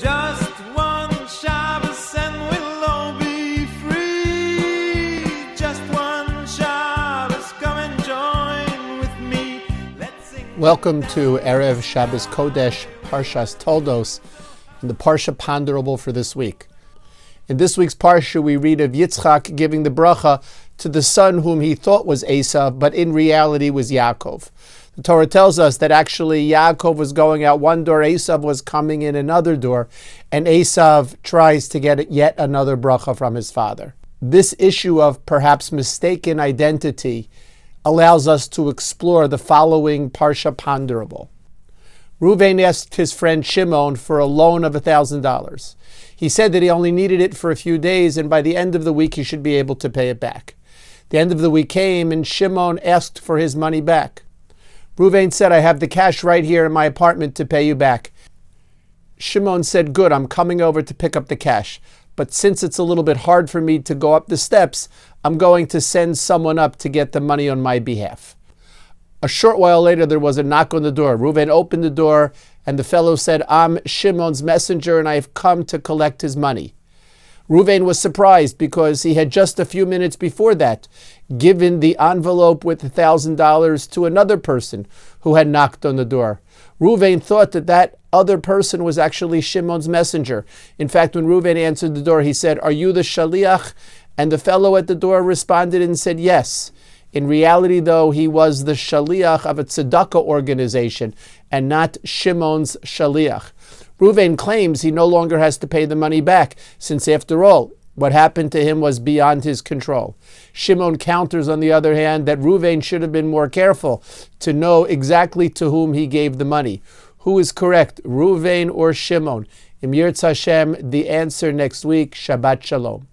Just one Shabbos and we'll all be free. Just one Shabbos, come and join with me. Let's sing. Welcome to Erev Shabbos Kodesh, Parshas Toldot, and the Parsha ponderable for this week. In this week's Parsha, we read of Yitzchak giving the bracha to the son whom he thought was Esav, but in reality was Yaakov. The Torah tells us that actually Yaakov was going out one door, Esav was coming in another door, and Esav tries to get yet another bracha from his father. This issue of perhaps mistaken identity allows us to explore the following Parsha ponderable. Reuven asked his friend Shimon for a loan of $1,000. He said that he only needed it for a few days, and by the end of the week he should be able to pay it back. The end of the week came, and Shimon asked for his money back. Reuven said, "I have the cash right here in my apartment to pay you back." Shimon said, "Good, I'm coming over to pick up the cash. But since it's a little bit hard for me to go up the steps, I'm going to send someone up to get the money on my behalf." A short while later, there was a knock on the door. Reuven opened the door, and the fellow said, "I'm Shimon's messenger, and I have come to collect his money." Reuven was surprised because he had just a few minutes before that given the envelope with $1,000 to another person who had knocked on the door. Reuven thought that that other person was actually Shimon's messenger. In fact, when Reuven answered the door, he said, "Are you the shaliach?" And the fellow at the door responded and said, "Yes." In reality, though, he was the shaliach of a tzedakah organization and not Shimon's shaliach. Reuven claims he no longer has to pay the money back, since after all, what happened to him was beyond his control. Shimon counters, on the other hand, that Reuven should have been more careful to know exactly to whom he gave the money. Who is correct, Reuven or Shimon? Im Yirtzeh Hashem, the answer next week. Shabbat Shalom.